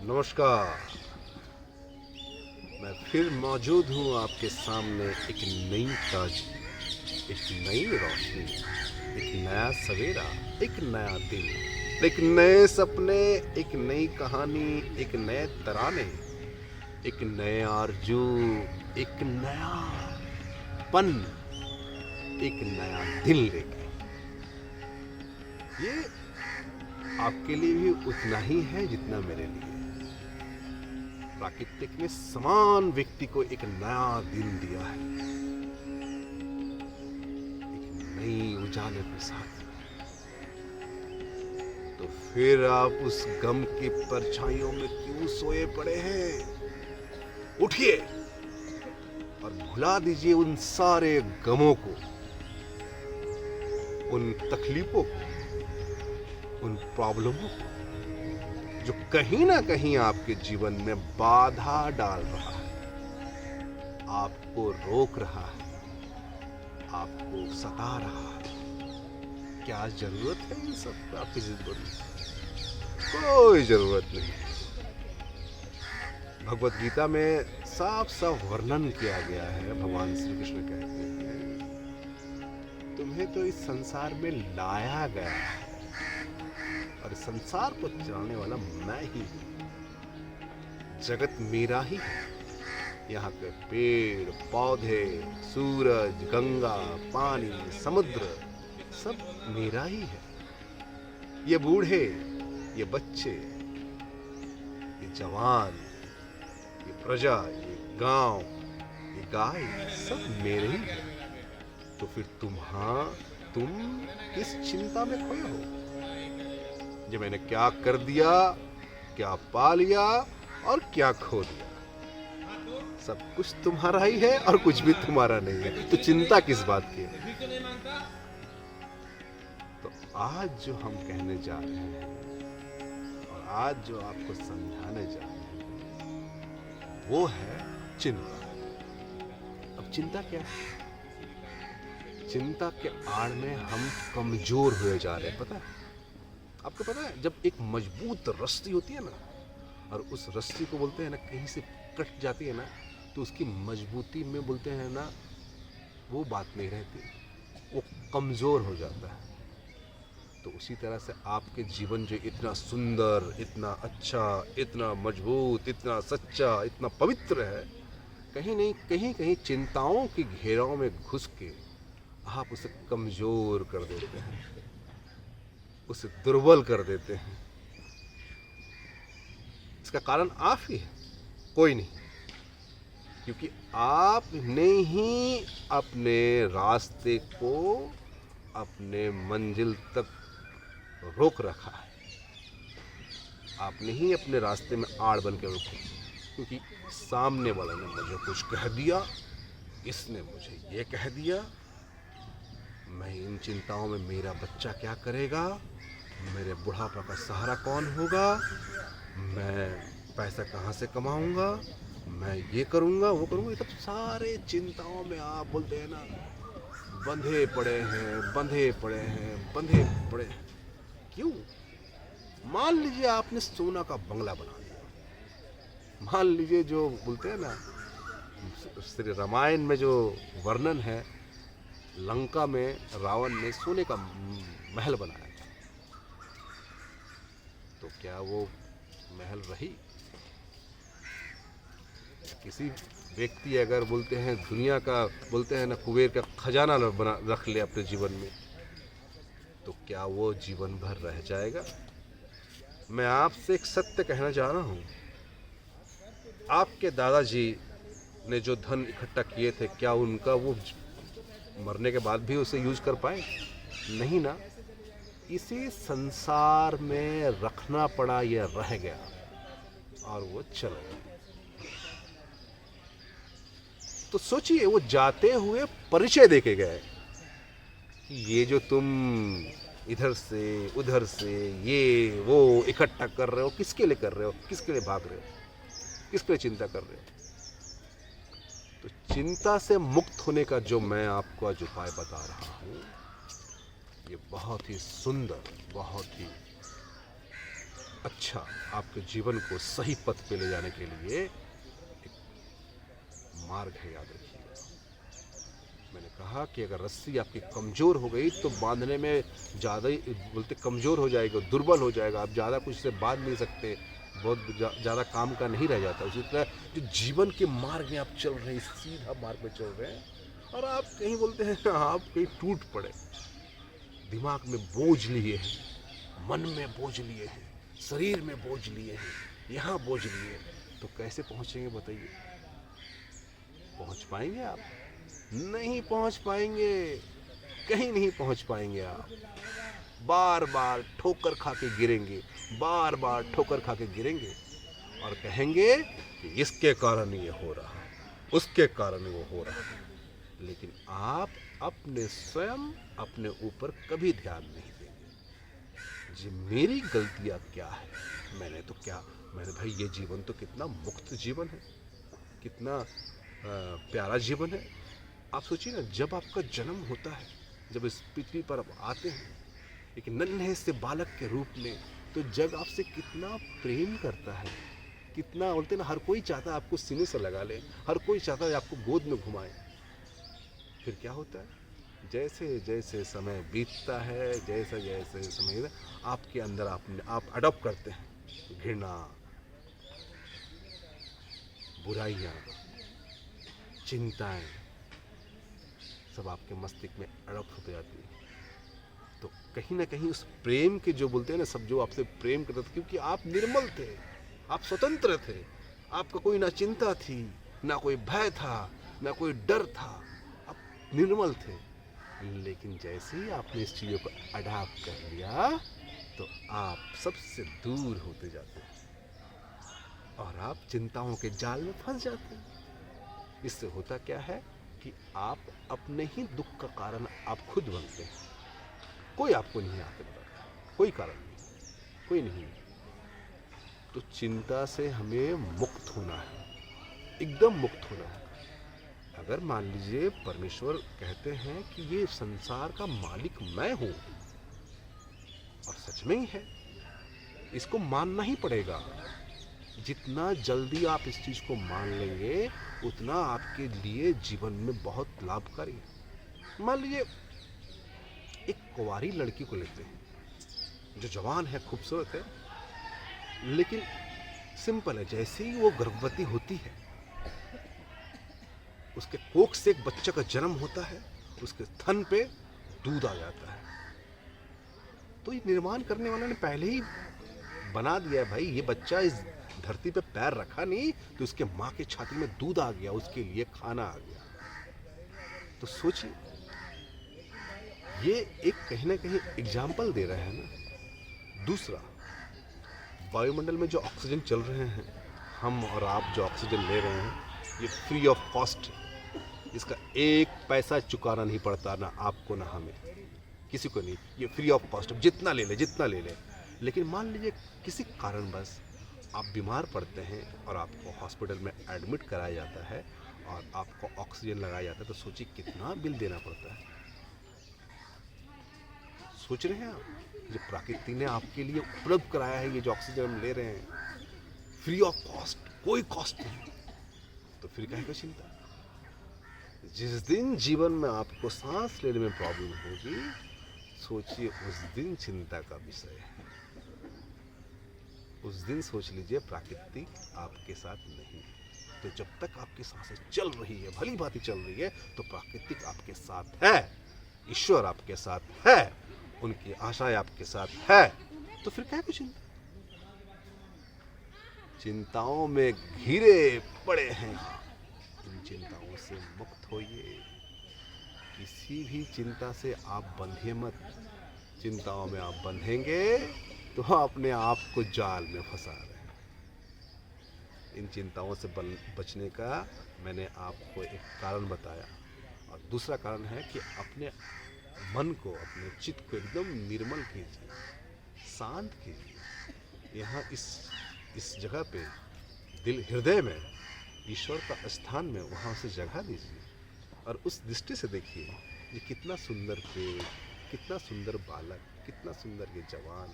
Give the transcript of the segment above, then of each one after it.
नमस्कार। मैं फिर मौजूद हूँ आपके सामने, एक नई ताज़गी, एक नई रोशनी, एक नया सवेरा, एक नया दिन, एक नए सपने, एक नई कहानी, एक नए तराने, एक नए आरजू, एक नया पन, एक नया दिल लेके। ये आपके लिए भी उतना ही है जितना मेरे लिए। प्राकृतिक ने समान व्यक्ति को एक नया दिन दिया है, एक नई उजाले के साथ। तो फिर आप उस गम की परछाइयों में क्यों सोए पड़े हैं? उठिए और भुला दीजिए उन सारे गमों को, उन तकलीफों को, उन प्रॉब्लमों को जो कहीं ना कहीं आपके जीवन में बाधा डाल रहा है, आपको रोक रहा है, आपको सता रहा है। क्या जरूरत है इन सब का आपकी जिंदगी में? कोई जरूरत नहीं। भगवत गीता में साफ साफ वर्णन किया गया है। भगवान श्री कृष्ण कहते हैं, तुम्हें तो इस संसार में लाया गया है और संसार को चलाने वाला मैं ही हूं। जगत मेरा ही है। यहाँ के पेड़ पौधे, सूरज, गंगा, पानी, समुद्र सब मेरा ही है। ये बूढ़े, ये बच्चे, ये जवान, ये प्रजा, ये गांव, ये गाय सब मेरे ही है। तो फिर तुम किस चिंता में खोए हो? जो मैंने क्या कर दिया, क्या पा लिया और क्या खो दिया, सब कुछ तुम्हारा ही है और कुछ भी तुम्हारा नहीं है। तो चिंता किस बात की है? तो आज जो हम कहने जा रहे हैं और आज जो आपको समझाने जा रहे हैं वो है चिंता। अब चिंता क्या है? चिंता के आड़ में हम कमजोर हुए जा रहे हैं। पता है आपको? पता है जब एक मजबूत रस्सी होती है ना, और उस रस्सी को बोलते हैं ना, कहीं से कट जाती है ना, तो उसकी मजबूती में बोलते हैं ना, वो बात नहीं रहती, वो कमज़ोर हो जाता है। तो उसी तरह से आपके जीवन जो इतना सुंदर, इतना अच्छा, इतना मजबूत, इतना सच्चा, इतना पवित्र है, कहीं चिंताओं के घेराव में घुस के आप उसे कमज़ोर कर देते हैं, उसे दुर्बल कर देते हैं। इसका कारण आप ही है, कोई नहीं। क्योंकि आपने ही अपने रास्ते को अपने मंजिल तक रोक रखा है। आपने ही अपने रास्ते में आड़ बन के रोका। क्योंकि सामने वाले ने मुझे कुछ कह दिया, इसने मुझे ये कह दिया, मैं इन चिंताओं में मेरा बच्चा क्या करेगा, मेरे बुढ़ापा का सहारा कौन होगा, मैं पैसा कहाँ से कमाऊंगा, मैं ये करूंगा वो करूंगा। ये सब सारे चिंताओं में आप बोलते हैं ना, बंधे पड़े हैं। क्यों? मान लीजिए आपने सोना का बंगला बना दिया। मान लीजिए जो बोलते हैं ना, श्री रामायण में जो वर्णन है, लंका में रावण ने सोने का महल बनाया था। तो क्या वो महल रही? किसी व्यक्ति अगर बोलते हैं दुनिया का, बोलते हैं ना, कुबेर का खजाना रख ले अपने जीवन में, तो क्या वो जीवन भर रह जाएगा? मैं आपसे एक सत्य कहना चाह रहा हूँ। आपके दादाजी ने जो धन इकट्ठा किए थे, क्या उनका वो मरने के बाद भी उसे यूज कर पाए? नहीं ना। इसे संसार में रखना पड़ा, यह रह गया और वो चला गया। तो सोचिए, वो जाते हुए परिचय देके गए कि ये जो तुम इधर से उधर से ये वो इकट्ठा कर रहे हो, किसके लिए कर रहे हो, किसके लिए भाग रहे हो, किसके लिए चिंता कर रहे हो? तो चिंता से मुक्त होने का जो मैं आपको आज उपाय बता रहा हूँ, ये बहुत ही सुंदर, बहुत ही अच्छा आपके जीवन को सही पथ पे ले जाने के लिए एक मार्ग है, याद रखिएगा। मैंने कहा कि अगर रस्सी आपकी कमज़ोर हो गई तो बांधने में ज़्यादा ही बोलते कमज़ोर हो जाएगा, दुर्बल हो जाएगा, आप ज़्यादा कुछ से बांध नहीं सकते, बहुत ज़्यादा काम का नहीं रह जाता। उसी तरह जो जीवन के मार्ग में आप चल रहे हैं, सीधा मार्ग में चल रहे हैं, और आप कहीं बोलते हैं आप कहीं टूट पड़े, दिमाग में बोझ लिए हैं, मन में बोझ लिए हैं, शरीर में बोझ लिए हैं, यहाँ बोझ लिए, तो कैसे पहुँचेंगे बताइए? पहुँच पाएंगे आप? नहीं पहुँच पाएंगे, कहीं नहीं पहुँच पाएंगे आप। बार बार ठोकर खा के गिरेंगे, बार बार ठोकर खा के गिरेंगे, और कहेंगे कि इसके कारण ये हो रहा, उसके कारण वो हो रहा। लेकिन आप अपने स्वयं अपने ऊपर कभी ध्यान नहीं देंगे। जी मेरी गलतियाँ क्या है, मैंने भाई ये जीवन तो कितना मुक्त जीवन है, कितना प्यारा जीवन है। आप सोचिए ना, जब आपका जन्म होता है, जब इस पृथ्वी पर आप आते हैं एक नन्हे से बालक के रूप में, तो जग आपसे कितना प्रेम करता है, कितना बोलते ना, हर कोई चाहता है आपको सीने से लगा ले, हर कोई चाहता है आपको गोद में घुमाए। फिर क्या होता है, जैसे जैसे समय बीतता है, जैसे जैसे समय आपके अंदर आप अडॉप्ट करते हैं, घृणा, बुराइयाँ, चिंताएं सब आपके मस्तिष्क में अडॉप्ट होते जाती है। तो कहीं ना कहीं उस प्रेम के जो बोलते हैं ना, सब जो आपसे प्रेम करते थे, क्योंकि आप निर्मल थे, आप स्वतंत्र थे, आपका कोई ना चिंता थी, ना कोई भय था, ना कोई डर था, आप निर्मल थे। लेकिन जैसे ही आपने इस चीज़ों को अडॉप्ट कर लिया, तो आप सबसे दूर होते जाते हैं और आप चिंताओं के जाल में फंस जाते हैं। इससे होता क्या है कि आप अपने ही दुख का कारण आप खुद बनते हैं। कोई आपको नहीं आके बताता, कोई कारण नहीं, कोई नहीं। तो चिंता से हमें मुक्त होना है, एकदम मुक्त होना है। अगर मान लीजिए परमेश्वर कहते हैं कि ये संसार का मालिक मैं हूं, और सच में ही है, इसको मानना ही पड़ेगा। जितना जल्दी आप इस चीज को मान लेंगे, उतना आपके लिए जीवन में बहुत लाभकारी है। मान लीजिए एक कुंवारी लड़की को लेते हैं, जो जवान है, खूबसूरत है, लेकिन सिंपल है, जैसे ही वो गर्भवती होती है, उसके कोख से एक बच्चे का जन्म होता है, उसके थन पे दूध आ जाता है। तो ये निर्माण करने वाला ने पहले ही बना दिया है, भाई ये बच्चा इस धरती पे पैर रखा नहीं तो उसके माँ की छाती में दूध आ गया, उसके लिए खाना आ गया। तो सोचिए, ये एक कहीं ना कहीं एग्जाम्पल दे रहे हैं ना। दूसरा, वायुमंडल में जो ऑक्सीजन चल रहे हैं, हम और आप जो ऑक्सीजन ले रहे हैं, ये फ्री ऑफ कॉस्ट, इसका एक पैसा चुकाना नहीं पड़ता, ना आपको ना हमें, किसी को नहीं, ये फ्री ऑफ कॉस्ट, जितना ले ले, जितना ले ले। लेकिन मान लीजिए किसी कारणवश आप बीमार पड़ते हैं और आपको हॉस्पिटल में एडमिट कराया जाता है और आपको ऑक्सीजन लगाया जाता है, तो सोचिए कितना बिल देना पड़ता है। सोच रहे हैं आप, जो प्रकृति ने आपके लिए उपलब्ध कराया है, ये जो ऑक्सीजन हम ले रहे हैं, फ्री ऑफ कॉस्ट, कोई कॉस्ट नहीं, तो फिर काहे को चिंता। जिस दिन जीवन में आपको सांस लेने में प्रॉब्लम होगी, सोचिए उस दिन चिंता का विषय है। उस दिन सोच लीजिए प्रकृति आपके साथ नहीं है। तो जब तक आपकी सांसें चल रही है, भली भांति चल रही है, तो प्राकृतिक आपके साथ है, ईश्वर आपके साथ है, उनकी आशाएं आपके साथ है, तो फिर क्या कुछ चिंता। चिंताओं में घिरे पड़े हैं, इन चिंताओं से मुक्त होइए। किसी भी चिंता से आप बंधिए मत। चिंताओं में आप बंधेंगे तो अपने आप को जाल में फंसा रहे हैं। इन चिंताओं से बचने का मैंने आपको एक कारण बताया, और दूसरा कारण है कि अपने मन को, अपने चित्त को एकदम निर्मल कीजिए, शांत कीजिए। यहाँ इस जगह पे दिल, हृदय में ईश्वर का स्थान में, वहाँ उसे जगह दीजिए, और उस दृष्टि से देखिए ये कितना सुंदर पेड़, कितना सुंदर बालक, कितना सुंदर ये जवान,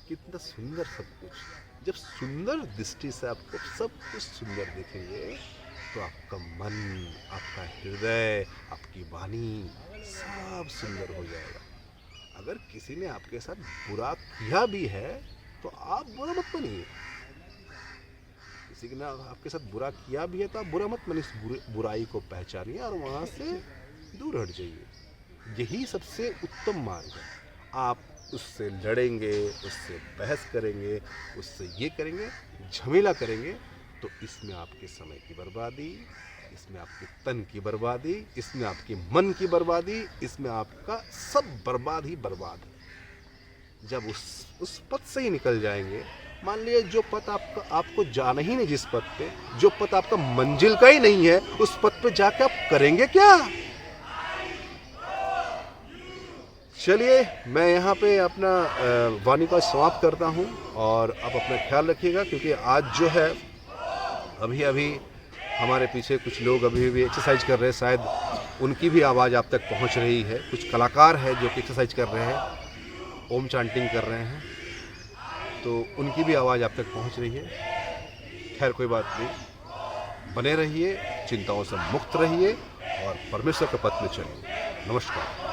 कितना सुंदर सब कुछ। जब सुंदर दृष्टि से आपको सब कुछ सुंदर दिखेंगे तो आपका मन, आपका हृदय, आपकी वाणी सब सुंदर हो जाएगा। अगर किसी ने आपके साथ बुरा किया भी है तो आप बुरा मत बनिए। किसी ने आपके साथ बुरा किया भी है तो आप बुरा मत बनिए, इस बुराई को पहचानिए और वहाँ से दूर हट जाइए। यही सबसे उत्तम मार्ग है। आप उससे लड़ेंगे, उससे बहस करेंगे, उससे ये करेंगे, झमेला करेंगे तो इसमें आपके समय की बर्बादी, इसमें आपके तन की बर्बादी, इसमें आपके मन की बर्बादी, इसमें आपका सब बर्बाद ही बर्बाद है। जब उस पथ से ही निकल जाएंगे, मान लीजिए जो पथ आपको जाना ही नहीं, जिस पथ पे, जो पथ आपका मंजिल का ही नहीं है, उस पथ पे जाके आप करेंगे क्या? चलिए मैं यहाँ पे अपना वाणी का समाप्त करता हूँ और आप अपना ख्याल रखिएगा, क्योंकि आज जो है अभी अभी हमारे पीछे कुछ लोग अभी भी एक्सरसाइज कर रहे हैं, शायद उनकी भी आवाज़ आप तक पहुँच रही है। कुछ कलाकार हैं जो कि एक्सरसाइज कर रहे हैं, ओम चांटिंग कर रहे हैं, तो उनकी भी आवाज़ आप तक पहुँच रही है। खैर कोई बात नहीं, बने रहिए, चिंताओं से मुक्त रहिए और परमेश्वर के पथ में चलिए। नमस्कार।